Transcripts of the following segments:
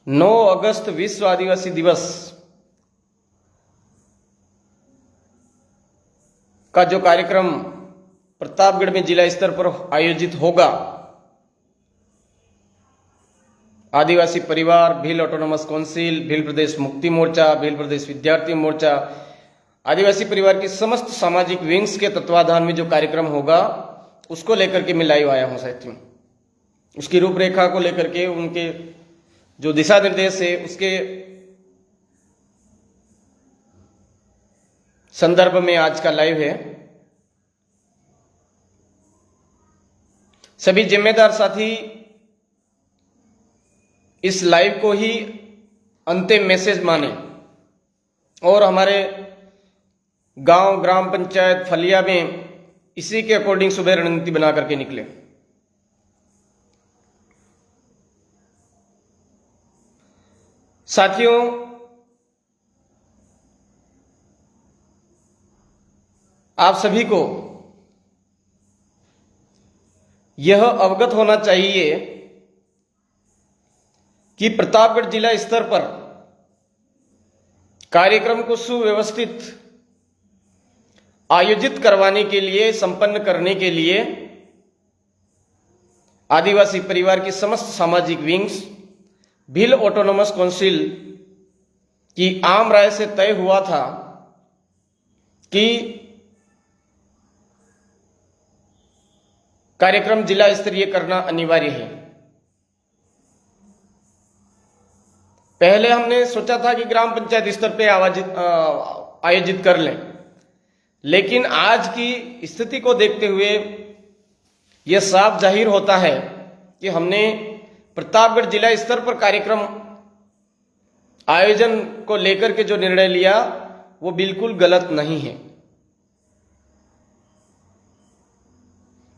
9 अगस्त विश्व आदिवासी दिवस का जो कार्यक्रम प्रतापगढ़ में जिला स्तर पर आयोजित होगा, आदिवासी परिवार, भील ऑटोनोमस काउंसिल, भील प्रदेश मुक्ति मोर्चा, भील प्रदेश विद्यार्थी मोर्चा, आदिवासी परिवार की समस्त सामाजिक विंग्स के तत्वाधान में जो कार्यक्रम होगा उसको लेकर के मैं लाइव आया हूं साथियों। उसकी रूपरेखा को लेकर के, उनके जो दिशा निर्देश है उसके संदर्भ में आज का लाइव है। सभी जिम्मेदार साथी इस लाइव को ही अंतिम मैसेज माने और हमारे गांव, ग्राम पंचायत, फलिया में इसी के अकॉर्डिंग सुबह रणनीति बना करके निकले। साथियों, आप सभी को यह अवगत होना चाहिए कि प्रतापगढ़ जिला स्तर पर कार्यक्रम को सुव्यवस्थित आयोजित करवाने के लिए, संपन्न करने के लिए आदिवासी परिवार की समस्त सामाजिक विंग्स, भील ऑटोनोमस काउंसिल की आम राय से तय हुआ था कि कार्यक्रम जिला स्तरीय करना अनिवार्य है। पहले हमने सोचा था कि ग्राम पंचायत स्तर पे आयोजित कर लें, लेकिन आज की स्थिति को देखते हुए यह साफ जाहिर होता है कि हमने प्रतापगढ़ जिला स्तर पर कार्यक्रम आयोजन को लेकर के जो निर्णय लिया वो बिल्कुल गलत नहीं है।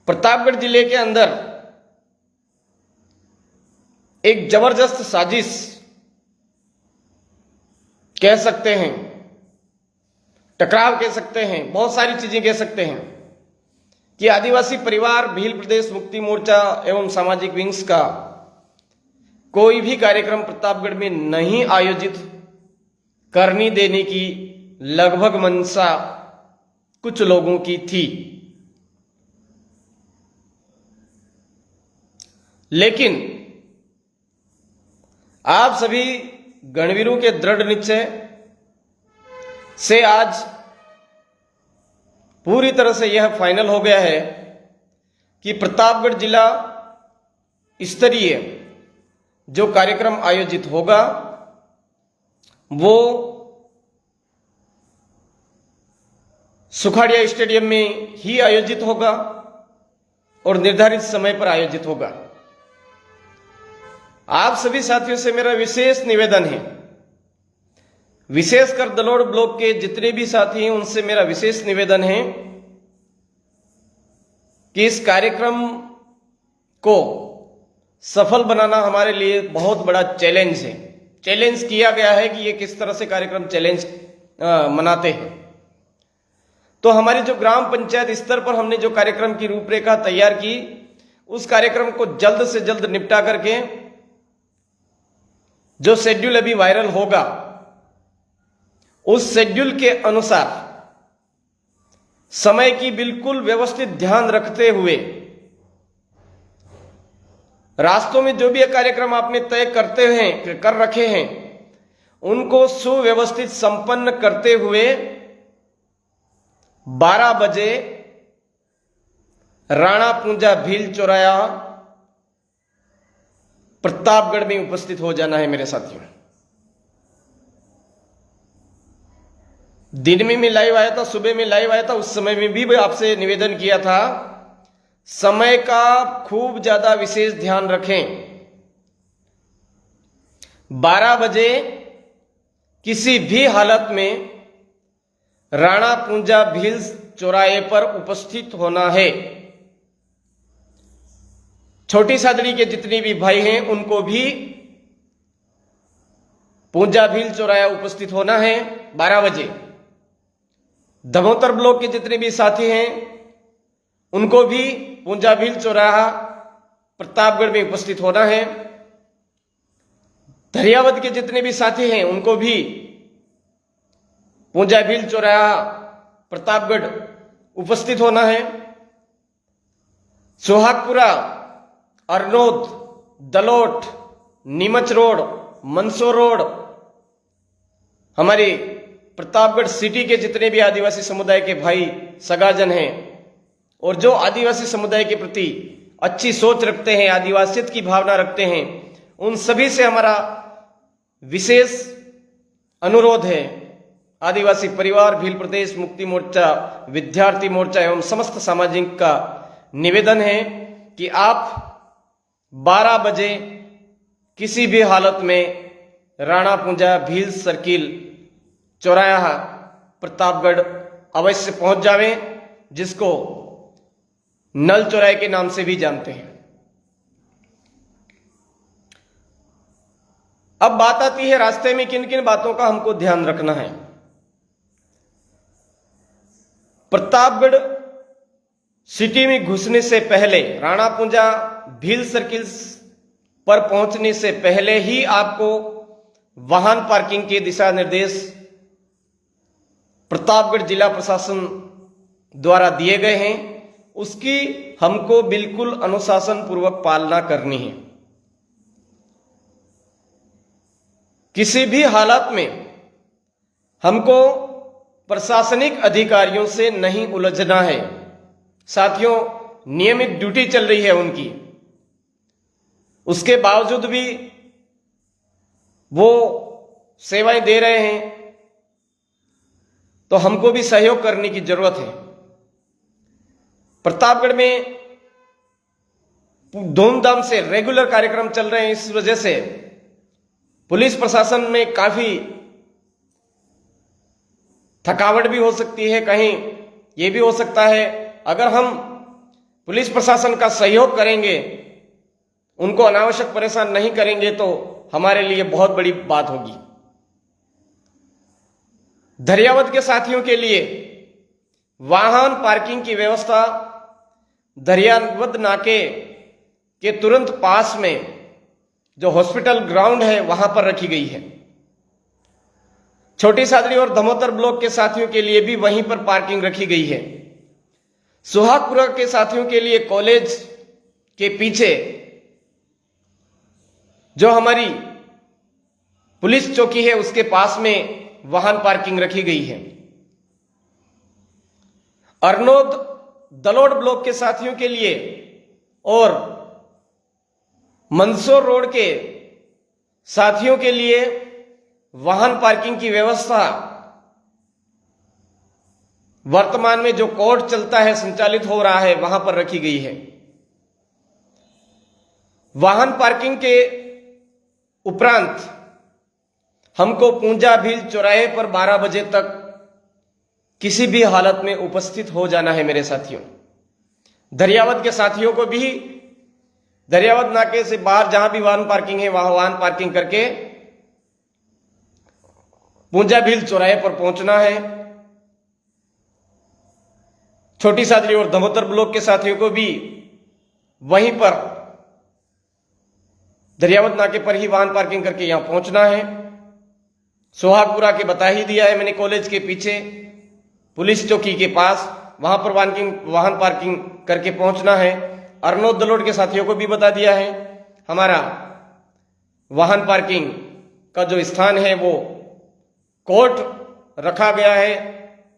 प्रतापगढ़ जिले के अंदर एक जबरदस्त साजिश कह सकते हैं, टकराव कह सकते हैं, बहुत सारी चीजें कह सकते हैं कि आदिवासी परिवार, भील प्रदेश मुक्ति मोर्चा एवं सामाजिक विंग्स का कोई भी कार्यक्रम प्रतापगढ़ में नहीं आयोजित करने देने की लगभग मंशा कुछ लोगों की थी। लेकिन आप सभी गणवीरों के दृढ़ निश्चय से आज पूरी तरह से यह फाइनल हो गया है कि प्रतापगढ़ जिला स्तरीय जो कार्यक्रम आयोजित होगा वो सुखाड़िया स्टेडियम में ही आयोजित होगा और निर्धारित समय पर आयोजित होगा। आप सभी साथियों से मेरा विशेष निवेदन है, विशेषकर दलोड़ ब्लॉक के जितने भी साथी हैं उनसे मेरा विशेष निवेदन है कि इस कार्यक्रम को सफल बनाना हमारे लिए बहुत बड़ा चैलेंज है। चैलेंज किया गया है कि ये किस तरह से कार्यक्रम चैलेंज मनाते हैं। तो हमारी जो ग्राम पंचायत स्तर पर हमने जो कार्यक्रम की रूपरेखा तैयार की, उस कार्यक्रम को जल्द से जल्द निपटा करके जो शेड्यूल अभी वायरल होगा उस शेड्यूल के अनुसार समय की बिल्कुल व्यवस्थित ध्यान रखते हुए रास्तों में जो भी कार्यक्रम आपने तय कर रखे हैं उनको सुव्यवस्थित संपन्न करते हुए 12 बजे राणा पूंजा भील चौराया प्रतापगढ़ में उपस्थित हो जाना है मेरे साथियों। दिन में मैं लाइव आया था, सुबह में लाइव आया था, उस समय में भी आपसे निवेदन किया था समय का खूब ज्यादा विशेष ध्यान रखें। 12 बजे किसी भी हालत में राणा पूंजा भील चौराहे पर उपस्थित होना है। छोटी सादड़ी के जितने भी भाई हैं उनको भी पूंजा भील चौराहा उपस्थित होना है 12 बजे। दमोतर ब्लॉक के जितने भी साथी हैं उनको भी पूंजा भील चौराहा प्रतापगढ़ में उपस्थित होना है। धरियावद के जितने भी साथी हैं उनको भी पूंजा भील चौराहा प्रतापगढ़ उपस्थित होना है। सोहागपुरा, अरनोद, दलोट, नीमच रोड, मंदसौर रोड, हमारी प्रतापगढ़ सिटी के जितने भी आदिवासी समुदाय के भाई सगाजन हैं और जो आदिवासी समुदाय के प्रति अच्छी सोच रखते हैं, आदिवासियत की भावना रखते हैं, उन सभी से हमारा विशेष अनुरोध है। आदिवासी परिवार, भील प्रदेश मुक्ति मोर्चा, विद्यार्थी मोर्चा एवं समस्त सामाजिक का निवेदन है कि आप 12 बजे किसी भी हालत में राणा पूंजा भील सर्किल चौराहा प्रतापगढ़ अवश्य पहुंच जावें, जिसको नल चौराहे के नाम से भी जानते हैं। अब बात आती है रास्ते में किन किन बातों का हमको ध्यान रखना है। प्रतापगढ़ सिटी में घुसने से पहले, राणा पूंजा भील सर्किल पर पहुंचने से पहले ही आपको वाहन पार्किंग के दिशा निर्देश प्रतापगढ़ जिला प्रशासन द्वारा दिए गए हैं। उसकी हमको बिल्कुल अनुशासन पूर्वक पालना करनी है। किसी भी हालत में हमको प्रशासनिक अधिकारियों से नहीं उलझना है। साथियों, नियमित ड्यूटी चल रही है उनकी, उसके बावजूद भी वो सेवाएं दे रहे हैं, तो हमको भी सहयोग करने की जरूरत है। प्रतापगढ़ में धूमधाम से रेगुलर कार्यक्रम चल रहे हैं, इस वजह से पुलिस प्रशासन में काफी थकावट भी हो सकती है। कहीं यह भी हो सकता है अगर हम पुलिस प्रशासन का सहयोग करेंगे, उनको अनावश्यक परेशान नहीं करेंगे, तो हमारे लिए बहुत बड़ी बात होगी। धरियावद के साथियों के लिए वाहन पार्किंग की व्यवस्था धरियावद नाके के तुरंत पास में जो हॉस्पिटल ग्राउंड है वहां पर रखी गई है। छोटी सादड़ी और धमोतर ब्लॉक के साथियों के लिए भी वहीं पर पार्किंग रखी गई है। सुहागपुरा के साथियों के लिए कॉलेज के पीछे जो हमारी पुलिस चौकी है उसके पास में वाहन पार्किंग रखी गई है। अरनोद दलोड ब्लॉक के साथियों के लिए और मंदसौर रोड के साथियों के लिए वाहन पार्किंग की व्यवस्था वर्तमान में जो कोड चलता है, संचालित हो रहा है, वहां पर रखी गई है। वाहन पार्किंग के उपरांत हमको पूंजा भील चौराहे पर 12 बजे तक किसी भी हालत में उपस्थित हो जाना है। मेरे साथियों, धरियावद के साथियों को भी धरियावद नाके से बाहर जहां भी वाहन पार्किंग है वहां वाहन पार्किंग करके पूंजा भील चौराहे पर पहुंचना है। छोटी सादड़ी और धमोतर ब्लॉक के साथियों को भी वहीं पर धरियावद नाके पर ही वाहन पार्किंग करके यहां पहुंचना है। सोहागपुरा के बता ही दिया है मैंने, कॉलेज के पीछे पुलिस चौकी के पास, वहां पर वाहन पार्किंग करके पहुंचना है। अरनोद दलोड के साथियों को भी बता दिया है। हमारा वाहन पार्किंग का जो स्थान है वो कोर्ट रखा गया है,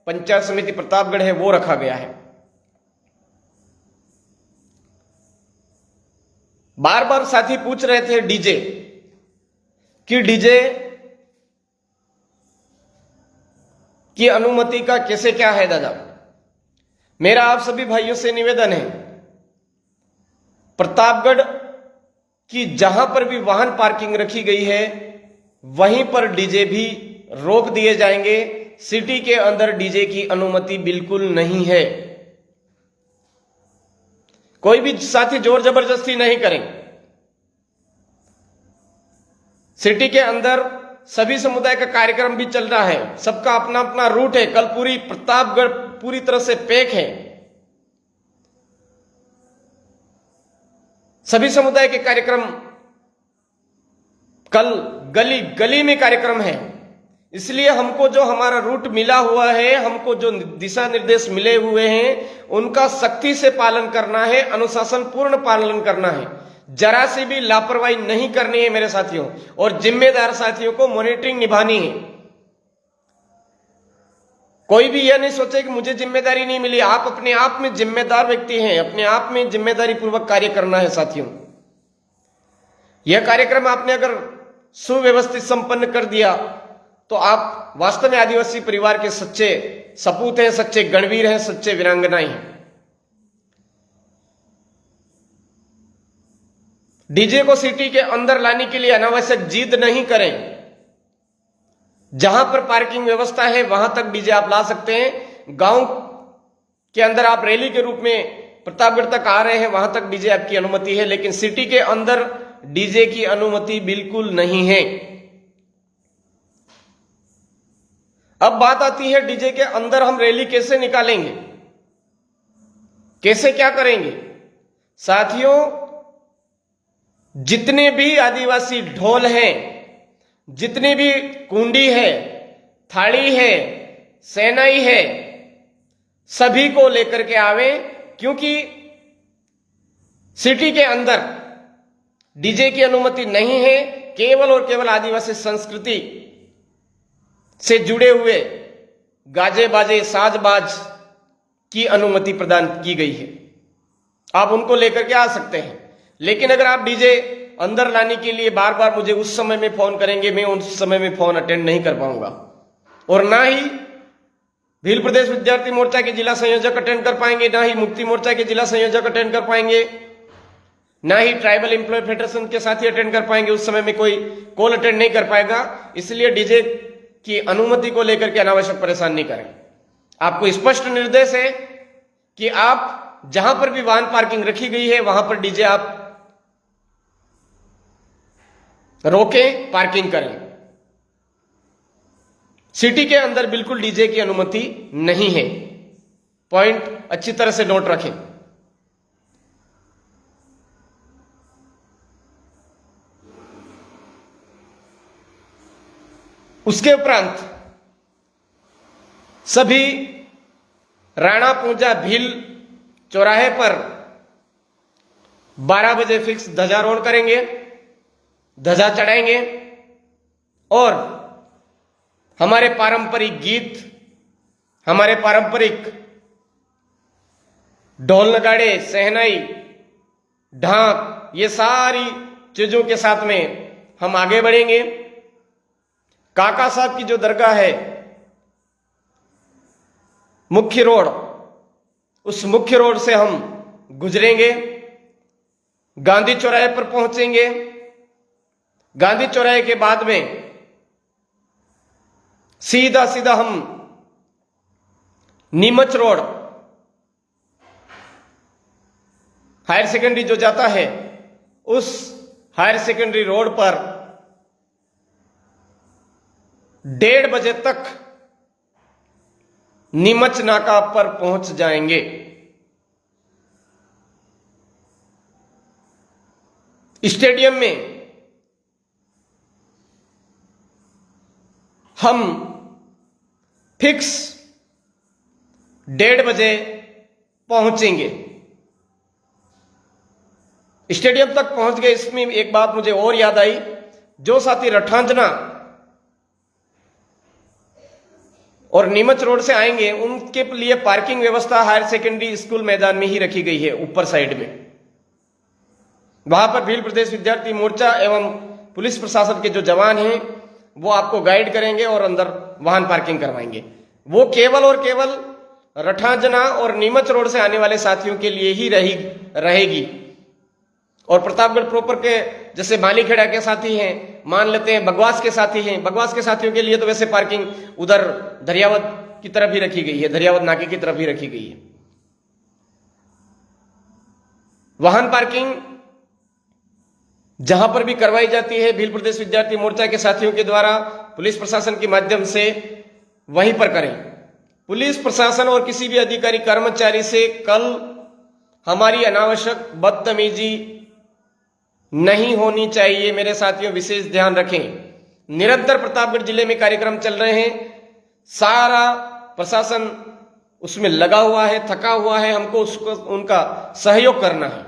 पंचायत समिति प्रतापगढ़ है वो रखा गया है। बार बार साथी पूछ रहे थे डीजे कि डीजे की अनुमति का कैसे क्या है। दादा, मेरा आप सभी भाइयों से निवेदन है, प्रतापगढ़ की जहां पर भी वाहन पार्किंग रखी गई है वहीं पर डीजे भी रोक दिए जाएंगे। सिटी के अंदर डीजे की अनुमति बिल्कुल नहीं है। कोई भी साथी जोर जबरदस्ती नहीं करें। सिटी के अंदर सभी समुदाय का कार्यक्रम भी चल रहा है, सबका अपना अपना रूट है। कल पूरी प्रतापगढ़ पूरी तरह से पैक है। सभी समुदाय के कार्यक्रम कल गली गली में कार्यक्रम है, इसलिए हमको जो हमारा रूट मिला हुआ है, हमको जो दिशा निर्देश मिले हुए हैं, उनका सख्ती से पालन करना है, अनुशासन पूर्ण पालन करना है। जरा सी भी लापरवाही नहीं करनी है मेरे साथियों, और जिम्मेदार साथियों को मॉनिटरिंग निभानी है। कोई भी यह नहीं सोचे कि मुझे जिम्मेदारी नहीं मिली। आप अपने आप में जिम्मेदार व्यक्ति हैं, अपने आप में जिम्मेदारी पूर्वक कार्य करना है साथियों। यह कार्यक्रम आपने अगर सुव्यवस्थित संपन्न कर दिया तो आप वास्तव में आदिवासी परिवार के सच्चे सपूत हैं, सच्चे गणवीर हैं, सच्चे वीरांगनाएं हैं। डीजे को सिटी के अंदर लाने के लिए अनावश्यक जिद नहीं करें। जहां पर पार्किंग व्यवस्था है वहां तक डीजे आप ला सकते हैं। गांव के अंदर आप रैली के रूप में प्रतापगढ़ तक आ रहे हैं, वहां तक डीजे आपकी अनुमति है, लेकिन सिटी के अंदर डीजे की अनुमति बिल्कुल नहीं है। अब बात आती है डीजे के अंदर हम रैली कैसे निकालेंगे, कैसे क्या करेंगे। साथियों, जितने भी आदिवासी ढोल हैं, जितनी भी कुंडी है, थाली है, सेनाई है, सभी को लेकर के आवे, क्योंकि सिटी के अंदर डीजे की अनुमति नहीं है। केवल और केवल आदिवासी संस्कृति से जुड़े हुए गाजे बाजे साजबाज की अनुमति प्रदान की गई है। आप उनको लेकर के आ सकते हैं, लेकिन अगर आप डीजे अंदर लाने के लिए बार बार मुझे उस समय में फोन करेंगे, मैं उस समय में फोन अटेंड नहीं कर पाऊंगा, और ना ही भील प्रदेश विद्यार्थी मोर्चा के जिला संयोजक अटेंड कर पाएंगे, ना ही मुक्ति मोर्चा के जिला संयोजक अटेंड कर पाएंगे, ना ही ट्राइबल एम्प्लॉय फेडरेशन के साथी अटेंड कर पाएंगे। उस समय में कोई कॉल अटेंड नहीं कर पाएगा। इसलिए डीजे की अनुमति को लेकर के अनावश्यक परेशान नहीं करें। आपको स्पष्ट निर्देश है कि आप जहां पर भी वाहन पार्किंग रखी गई है वहां पर डीजे आप रोकें, पार्किंग करें। सिटी के अंदर बिल्कुल डीजे की अनुमति नहीं है। पॉइंट अच्छी तरह से नोट रखें। उसके उपरांत सभी राणा पूजा भील चौराहे पर 12 बजे फिक्स ध्वजारोहण करेंगे, ध्वजा चढ़ाएंगे, और हमारे पारंपरिक गीत, हमारे पारंपरिक ढोल नगाड़े, सहनाई, ढाक, ये सारी चीजों के साथ में हम आगे बढ़ेंगे। काका साहब की जो दरगाह है, मुख्य रोड, उस मुख्य रोड से हम गुजरेंगे, गांधी चौराहे पर पहुंचेंगे। गांधी चौराहे के बाद में सीधा सीधा हम नीमच रोड, हायर सेकेंडरी जो जाता है, उस हायर सेकेंडरी रोड पर 1:30 बजे तक नीमच नाका पर पहुंच जाएंगे। स्टेडियम में हम फिक्स 1:30 बजे पहुंचेंगे। स्टेडियम तक पहुंच गए। इसमें एक बात मुझे और याद आई, जो साथी रठांजना और नीमच रोड से आएंगे उनके लिए पार्किंग व्यवस्था हायर सेकेंडरी स्कूल मैदान में ही रखी गई है, ऊपर साइड में। वहां पर भील प्रदेश विद्यार्थी मोर्चा एवं पुलिस प्रशासन के जो जवान हैं वो आपको गाइड करेंगे और अंदर वाहन पार्किंग करवाएंगे। वो केवल और केवल रठांजना और नीमच रोड से आने वाले साथियों के लिए ही रहेगी। और प्रतापगढ़ प्रॉपर के जैसे बालीखेड़ा के साथी हैं, मान लेते हैं बगवास के साथी हैं, बगवास के साथियों के लिए तो वैसे पार्किंग उधर दरियावद की तरफ ही रखी गई है, दरियावद नाके की तरफ ही रखी गई है। वाहन पार्किंग जहां पर भी करवाई जाती है भील प्रदेश विद्यार्थी मोर्चा के साथियों के द्वारा पुलिस प्रशासन के माध्यम से, वहीं पर करें। पुलिस प्रशासन और किसी भी अधिकारी कर्मचारी से कल हमारी अनावश्यक बदतमीजी नहीं होनी चाहिए। मेरे साथियों, विशेष ध्यान रखें। निरंतर प्रतापगढ़ जिले में कार्यक्रम चल रहे हैं, सारा प्रशासन उसमें लगा हुआ है, थका हुआ है, हमको उसको उनका सहयोग करना है।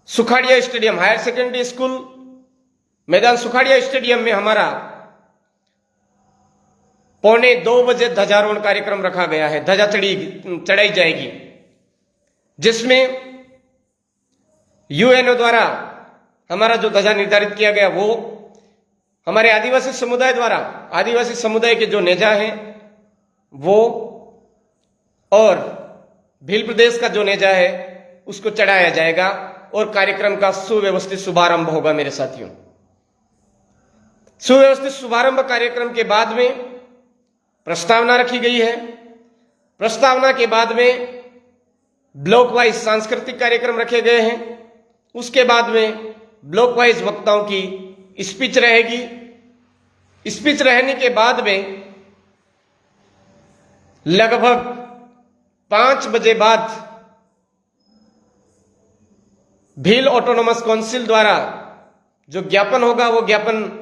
Sukhadia stadium, higher secondary school मैदान सुखाड़िया स्टेडियम में हमारा 1:45 बजे ध्वजारोहण कार्यक्रम रखा गया है। ध्वजा चढ़ाई जाएगी, जिसमें यूएनओ द्वारा हमारा जो ध्वजा निर्धारित किया गया वो हमारे आदिवासी समुदाय द्वारा, आदिवासी समुदाय के जो नेता हैं वो और भील प्रदेश का जो नेता है उसको चढ़ाया जाएगा और कार्यक्रम का सुव्यवस्थित शुभारंभ होगा। मेरे साथियों, सुव्यवस्थित शुभारंभ कार्यक्रम के बाद में प्रस्तावना रखी गई है। प्रस्तावना के बाद में ब्लॉक वाइज सांस्कृतिक कार्यक्रम रखे गए हैं। उसके बाद में ब्लॉक वाइज वक्ताओं की स्पीच रहेगी। स्पीच रहने के बाद में लगभग 5 बजे बाद भील ऑटोनोमस काउंसिल द्वारा जो ज्ञापन होगा वो ज्ञापन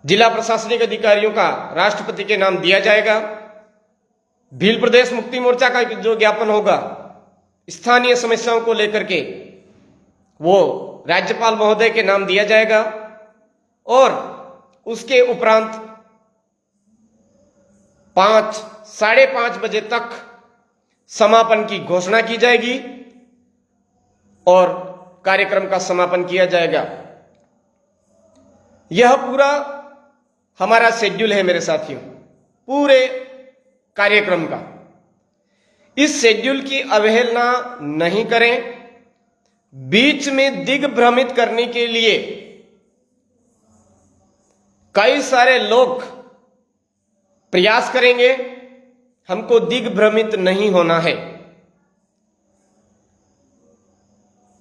जिला प्रशासनिक अधिकारियों का राष्ट्रपति के नाम दिया जाएगा। भील प्रदेश मुक्ति मोर्चा का जो ज्ञापन होगा स्थानीय समस्याओं को लेकर के वो राज्यपाल महोदय के नाम दिया जाएगा और उसके उपरांत 5-5:30 बजे तक समापन की घोषणा की जाएगी और कार्यक्रम का समापन किया जाएगा। यह पूरा हमारा शेड्यूल है मेरे साथियों, पूरे कार्यक्रम का। इस शेड्यूल की अवहेलना नहीं करें। बीच में दिग्भ्रमित करने के लिए कई सारे लोग प्रयास करेंगे, हमको दिग्भ्रमित नहीं होना है।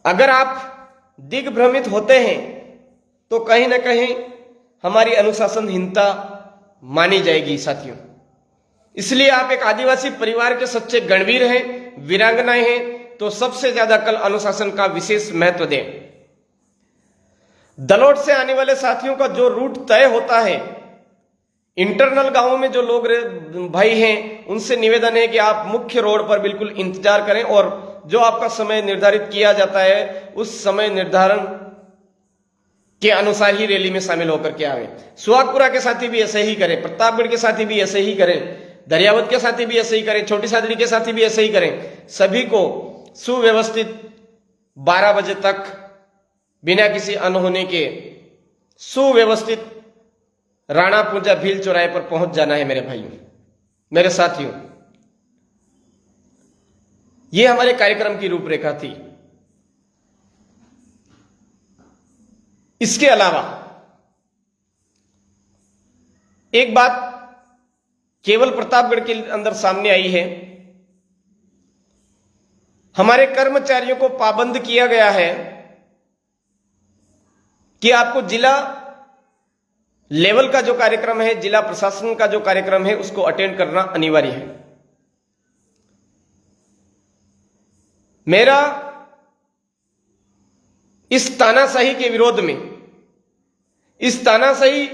अगर आप दिग्भ्रमित होते हैं तो कहीं ना कहीं हमारी अनुशासनहीनता मानी जाएगी साथियों। इसलिए आप एक आदिवासी परिवार के सच्चे गणवीर हैं, वीरांगनाएं हैं, तो सबसे ज्यादा कल अनुशासन का विशेष महत्व दें। दलोट से आने वाले साथियों का जो रूट तय होता है, इंटरनल गांवों में जो लोग भाई हैं उनसे निवेदन है कि आप मुख्य रोड पर बिल्कुल इंतजार करें और जो आपका समय निर्धारित किया जाता है उस समय निर्धारण के अनुसार ही रैली में शामिल होकर के आवे। सुहागपुरा के साथी भी ऐसे ही करें, प्रतापगढ़ के साथी भी ऐसे ही करें, दरियावत के साथी भी ऐसे ही करें, छोटी सादड़ी के साथी भी ऐसे ही करें। सभी को सुव्यवस्थित 12 बजे तक बिना किसी अनहोनी के सुव्यवस्थित राणा पूजा भील चौराहे पर पहुंच जाना है मेरे भाइयों, मेरे साथियों। यह हमारे कार्यक्रम की रूपरेखा थी। इसके अलावा एक बात केवल प्रतापगढ़ के अंदर सामने आई है, हमारे कर्मचारियों को पाबंद किया गया है कि आपको जिला लेवल का जो कार्यक्रम है, जिला प्रशासन का जो कार्यक्रम है, उसको अटेंड करना अनिवार्य है। मेरा इस तानाशाही के विरोध में, इस तानाशाही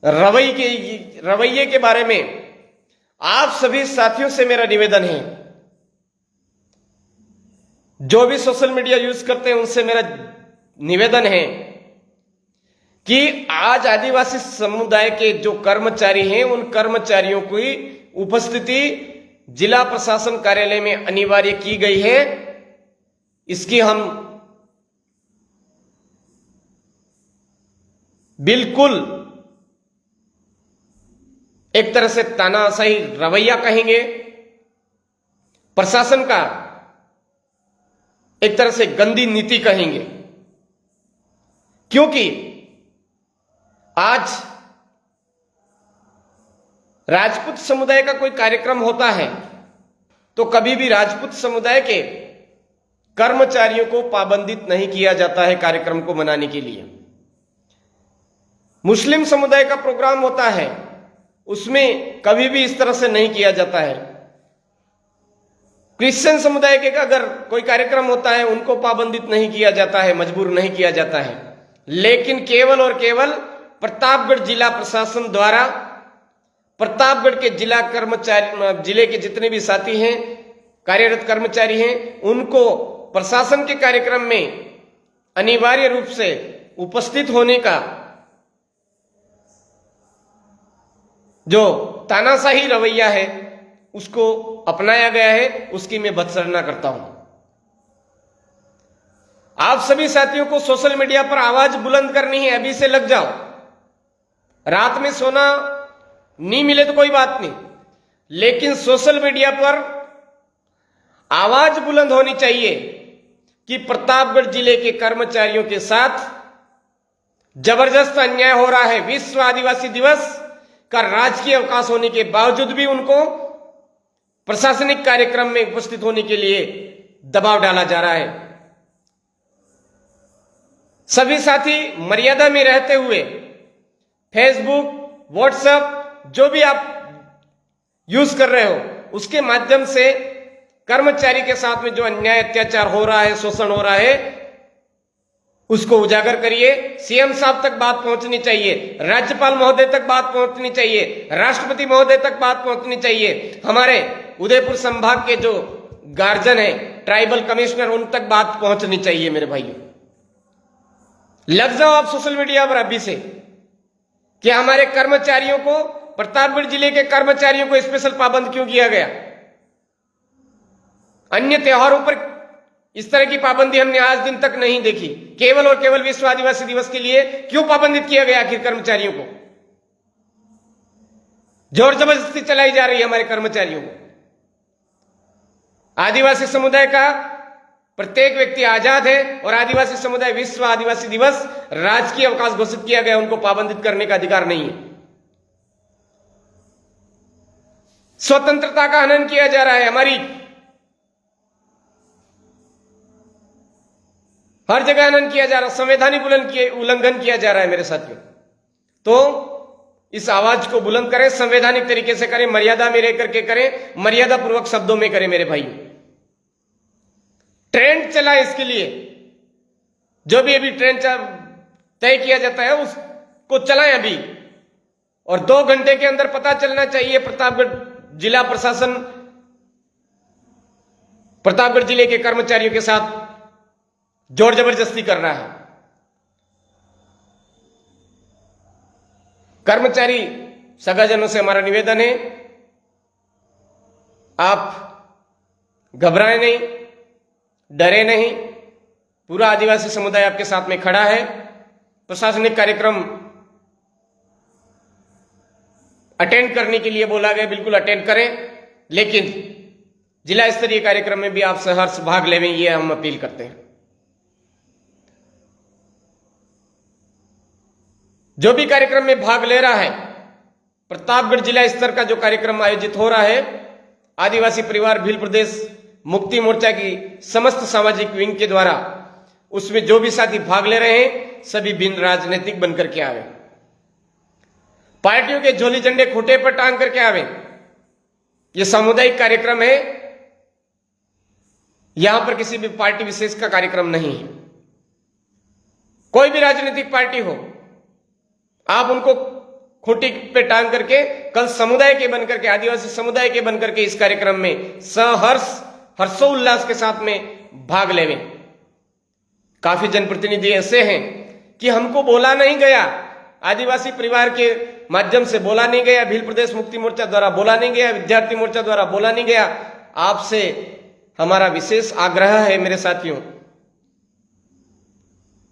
रवैये के बारे में आप सभी साथियों से मेरा निवेदन है, जो भी सोशल मीडिया यूज करते हैं उनसे मेरा निवेदन है कि आज आदिवासी समुदाय के जो कर्मचारी हैं उन कर्मचारियों की उपस्थिति जिला प्रशासन कार्यालय में अनिवार्य की गई है। इसकी हम बिल्कुल एक तरह से तानाशाही रवैया कहेंगे, प्रशासन का एक तरह से गंदी नीति कहेंगे, क्योंकि आज राजपूत समुदाय का कोई कार्यक्रम होता है तो कभी भी राजपूत समुदाय के कर्मचारियों को पाबंदित नहीं किया जाता है कार्यक्रम को मनाने के लिए। मुस्लिम समुदाय का प्रोग्राम होता है, उसमें कभी भी इस तरह से नहीं किया जाता है। क्रिश्चियन समुदाय के अगर कोई कार्यक्रम होता है उनको पाबंदित नहीं किया जाता है, मजबूर नहीं किया जाता है, लेकिन केवल और केवल प्रतापगढ़ जिला प्रशासन द्वारा प्रतापगढ़ के जिला कर्मचारी, जिले के जितने भी साथी हैं, कार्यरत कर्मचारी हैं, उनको प्रशासन के कार्यक्रम में अनिवार्य रूप से उपस्थित होने का जो तानाशाही रवैया है उसको अपनाया गया है, उसकी मैं भत्सना करता हूं। आप सभी साथियों को सोशल मीडिया पर आवाज बुलंद करनी है, अभी से लग जाओ। रात में सोना नहीं मिले तो कोई बात नहीं, लेकिन सोशल मीडिया पर आवाज बुलंद होनी चाहिए कि प्रतापगढ़ जिले के कर्मचारियों के साथ जबरदस्त अन्याय हो रहा है। विश्व आदिवासी दिवस का राजकीय अवकाश होने के बावजूद भी उनको प्रशासनिक कार्यक्रम में उपस्थित होने के लिए दबाव डाला जा रहा है। सभी साथी मर्यादा में रहते हुए फेसबुक, व्हाट्सएप जो भी आप यूज कर रहे हो उसके माध्यम से कर्मचारी के साथ में जो अन्याय अत्याचार हो रहा है, शोषण हो रहा है, उसको उजागर करिए। सीएम साहब तक बात पहुंचनी चाहिए, राज्यपाल महोदय तक बात पहुंचनी चाहिए, राष्ट्रपति महोदय तक बात पहुंचनी चाहिए, हमारे उदयपुर संभाग के जो गार्जियन है, ट्राइबल कमिश्नर, उन तक बात पहुंचनी चाहिए। मेरे भाइयों, लग जाओ आप सोशल मीडिया पर अभी से कि हमारे कर्मचारियों को, प्रतापगढ़ जिले के कर्मचारियों को स्पेशल पाबंद क्यों किया गया। अन्य त्योहारों पर इस तरह की पाबंदी हमने आज दिन तक नहीं देखी। केवल और केवल विश्व आदिवासी दिवस के लिए क्यों पाबंदित किया गया आखिर कर्मचारियों को? जोर जबरदस्ती चलाई जा रही है हमारे कर्मचारियों को। आदिवासी समुदाय का प्रत्येक व्यक्ति आजाद है और आदिवासी समुदाय विश्व आदिवासी दिवस राजकीय अवकाश घोषित किया गया, उनको पाबंदित करने का अधिकार नहीं है। स्वतंत्रता का हनन किया जा रहा है, हमारी हर जगह हनन किया जा रहा है, संवैधानिक उल्लंघन किया जा रहा है मेरे साथियों। तो इस आवाज को बुलंद करें, संवैधानिक तरीके से करें, मर्यादा में रह करके करें, मर्यादा पूर्वक शब्दों में करें। मेरे भाई, ट्रेंड चला इसके लिए, जो भी अभी ट्रेंड तय किया जाता है उसको चलाएं अभी, और 2 घंटे के अंदर पता चलना चाहिए प्रतापगढ़ जिला प्रशासन प्रतापगढ़ जिले के कर्मचारियों के साथ जोर जबरदस्ती कर रहा है। कर्मचारी सगाजनों से हमारा निवेदन है, आप घबराए नहीं, डरे नहीं, पूरा आदिवासी समुदाय आपके साथ में खड़ा है। प्रशासनिक कार्यक्रम अटेंड करने के लिए बोला गया, बिल्कुल अटेंड करें, लेकिन जिला स्तरीय कार्यक्रम में भी आप सहर्ष भाग लेवें, ये हम अपील करते हैं। जो भी कार्यक्रम में भाग ले रहा है, प्रतापगढ़ जिला स्तर का जो कार्यक्रम आयोजित हो रहा है, आदिवासी परिवार भील प्रदेश मुक्ति मोर्चा की समस्त सामाजिक विंग के द्वारा, उसमें जो भी साथी भाग ले रहे हैं सभी बिन राजनीतिक बनकर के आवे, पार्टियों के झोली झंडे खूंटे पर टांग करके आवे। यह सामुदायिक कार्यक्रम है, यहां पर किसी भी पार्टी विशेष का कार्यक्रम नहीं है। कोई भी राजनीतिक पार्टी हो, आप उनको खूंटी पे टांग करके कल समुदाय के बनकर के, आदिवासी समुदाय के बनकर के इस कार्यक्रम में सहर्ष हर्षोल्लास के साथ में भाग लेवें। काफी जनप्रतिनिधि ऐसे हैं कि हमको बोला नहीं गया, आदिवासी परिवार के माध्यम से बोला नहीं गया, भील प्रदेश मुक्ति मोर्चा द्वारा बोला नहीं गया, विद्यार्थी मोर्चा द्वारा बोला नहीं गया। आपसे हमारा विशेष आग्रह है मेरे साथियों,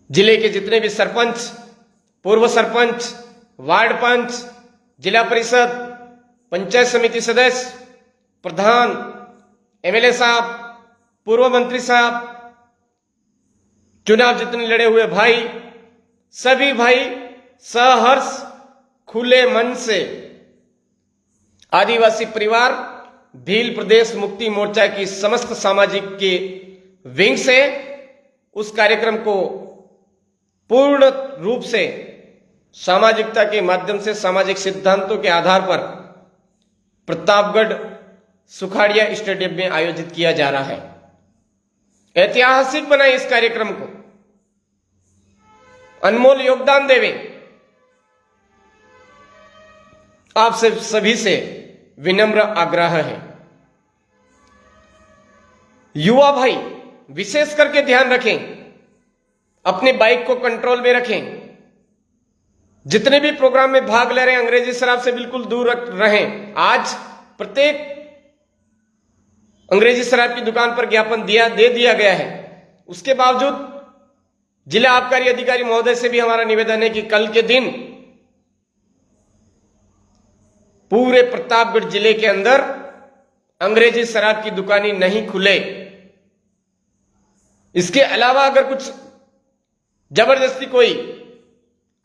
जिले के जितने भी सरपंच, पूर्व सरपंच, वार्ड पंच, जिला परिषद, पंचायत समिति सदस्य, प्रधान, एमएलए साहब, पूर्व मंत्री साहब, चुनाव जितने लड़े हुए भाई, सभी भाई सहर्ष खुले मन से आदिवासी परिवार भील प्रदेश मुक्ति मोर्चा की समस्त सामाजिक के विंग से उस कार्यक्रम को पूर्ण रूप से सामाजिकता के माध्यम से सामाजिक सिद्धांतों के आधार पर प्रतापगढ़ सुखाड़िया स्टेडियम में आयोजित किया जा रहा है। ऐतिहासिक बनाए इस कार्यक्रम को, अनमोल योगदान देवे। आपसे सभी से विनम्र आग्रह है, युवा भाई विशेष करके ध्यान रखें, अपने बाइक को कंट्रोल में रखें। जितने भी प्रोग्राम में भाग ले रहे हैं अंग्रेजी शराब से बिल्कुल दूर रहें। आज प्रत्येक अंग्रेजी शराब की दुकान पर ज्ञापन दे दिया गया है। उसके बावजूद जिला आबकारी अधिकारी महोदय से भी हमारा निवेदन है कि कल के दिन पूरे प्रतापगढ़ जिले के अंदर अंग्रेजी शराब की दुकानें नहीं खुले। इसके अलावा अगर कुछ जबरदस्ती कोई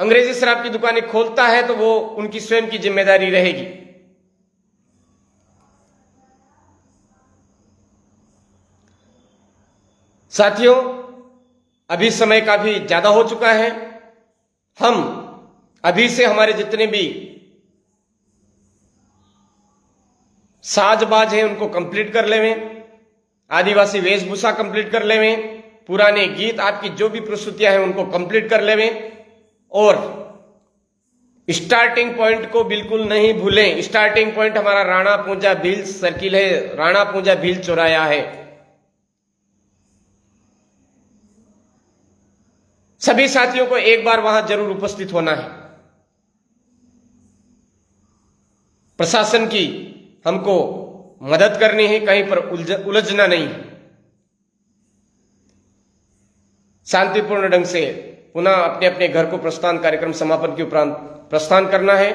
अंग्रेजी शराब की दुकानें खोलता है तो वो उनकी स्वयं की जिम्मेदारी रहेगी। साथियों, अभी समय काफी ज्यादा हो चुका है। हम अभी से हमारे जितने भी साजबाज हैं उनको कंप्लीट कर लेवें, आदिवासी वेशभूषा कंप्लीट कर लेवें, पुराने गीत आपकी जो भी प्रस्तुतियां हैं उनको कंप्लीट कर लेवें और स्टार्टिंग पॉइंट को बिल्कुल नहीं भूलें। स्टार्टिंग पॉइंट हमारा राणा पूंजा भील सर्किल है, राणा पूंजा भील चौराया है। सभी साथियों को एक बार वहां जरूर उपस्थित होना है। प्रशासन की हमको मदद करनी है, कहीं पर उलझना नहीं है। शांतिपूर्ण ढंग से पुनः अपने अपने घर को प्रस्थान, कार्यक्रम समापन के उपरांत प्रस्थान करना है।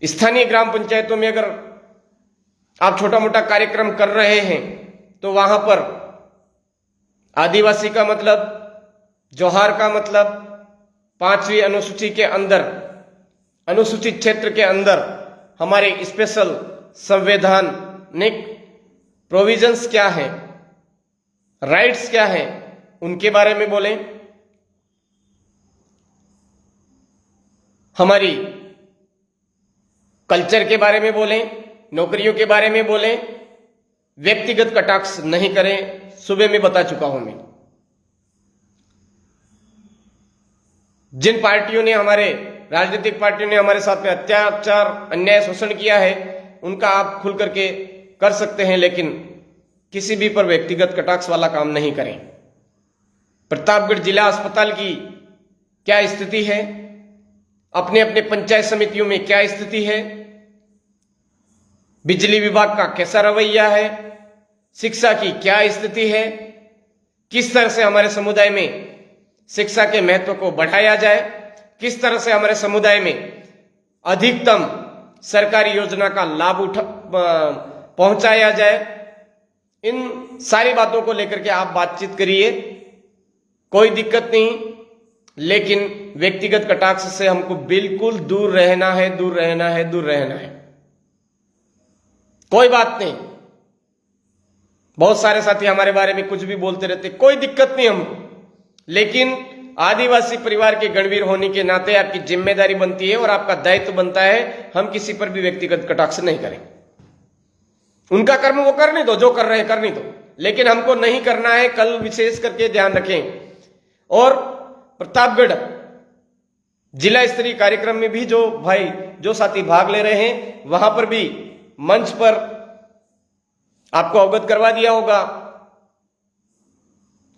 स्थानीय ग्राम पंचायतों में अगर आप छोटा मोटा कार्यक्रम कर रहे हैं तो वहां पर आदिवासी का मतलब, जोहार का मतलब, 5वीं अनुसूची के अंदर, अनुसूचित क्षेत्र के अंदर हमारे स्पेशल संवैधानिक प्रोविजंस क्या है, राइट्स क्या है, उनके बारे में बोलें। हमारी कल्चर के बारे में बोलें, नौकरियों के बारे में बोलें। व्यक्तिगत कटाक्ष नहीं करें, सुबह में बता चुका हूं मैं। जिन पार्टियों ने, हमारे राजनीतिक पार्टियों ने हमारे साथ में अत्याचार, अन्याय, शोषण किया है, उनका आप खुल करके कर सकते हैं, लेकिन किसी भी पर व्यक्तिगत कटाक्ष वाला काम नहीं करें। प्रतापगढ़ जिला अस्पताल की क्या स्थिति है, अपने अपने पंचायत समितियों में क्या स्थिति है, बिजली विभाग का कैसा रवैया है, शिक्षा की क्या स्थिति है, किस तरह से हमारे समुदाय में शिक्षा के महत्व को बढ़ाया जाए, किस तरह से हमारे समुदाय में अधिकतम सरकारी योजना का लाभ पहुंचाया जाए, इन सारी बातों को लेकर के आप बातचीत करिए, कोई दिक्कत नहीं। लेकिन व्यक्तिगत कटाक्ष से हमको बिल्कुल दूर रहना है, दूर रहना है, दूर रहना है। कोई बात नहीं, बहुत सारे साथी हमारे बारे में कुछ भी बोलते रहते, कोई दिक्कत नहीं हमको, लेकिन आदिवासी परिवार के गणवीर होने के नाते आपकी जिम्मेदारी बनती है और आपका दायित्व बनता है, हम किसी पर भी व्यक्तिगत कटाक्ष नहीं करें। उनका कर्म वो करने दो, जो कर रहे हैं करने दो, लेकिन हमको नहीं करना है। कल विशेष करके ध्यान रखें। और प्रतापगढ़ जिला स्तरीय कार्यक्रम में भी जो भाई, जो साथी भाग ले रहे हैं, वहां पर भी मंच पर आपको अवगत करवा दिया होगा,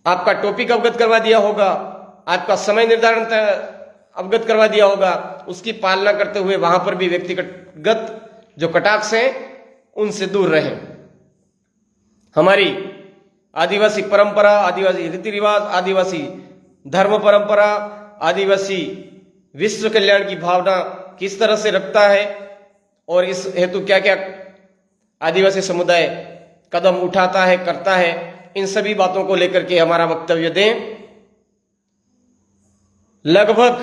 आपका टॉपिक अवगत करवा दिया होगा, आपका समय निर्धारण अवगत करवा दिया होगा। उसकी पालना करते हुए वहां पर भी व्यक्तिगत जो कटाक्ष हैं उनसे दूर रहें। हमारी आदिवासी परंपरा, आदिवासी रीति रिवाज, आदिवासी धर्म परंपरा, आदिवासी विश्व कल्याण की भावना किस तरह से रखता है और इस हेतु क्या क्या आदिवासी समुदाय कदम उठाता है, करता है, इन सभी बातों को लेकर के हमारा वक्तव्य दें। लगभग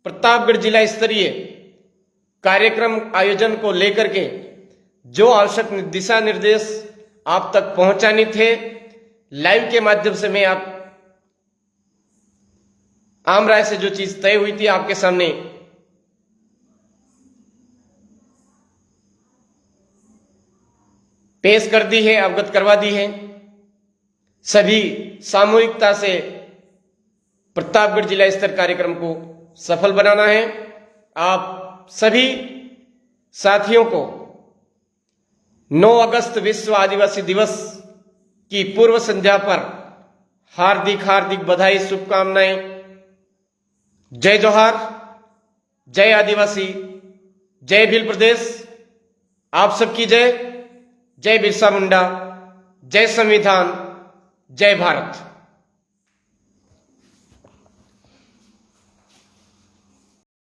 प्रतापगढ़ जिला स्तरीय कार्यक्रम आयोजन को लेकर के जो आवश्यक दिशा निर्देश आप तक पहुंचाने थे, लाइव के माध्यम से मैं आम राय से जो चीज तय हुई थी आपके सामने पेश कर दी है, अवगत करवा दी है। सभी सामूहिकता से प्रतापगढ़ जिला स्तर कार्यक्रम को सफल बनाना है। आप सभी साथियों को 9 अगस्त विश्व आदिवासी दिवस की पूर्व संध्या पर हार्दिक हार्दिक बधाई, शुभकामनाएं। जय जोहार, जय आदिवासी, जय भील प्रदेश। आप सबकी जय। जय बिरसा मुंडा, जय संविधान, जय भारत।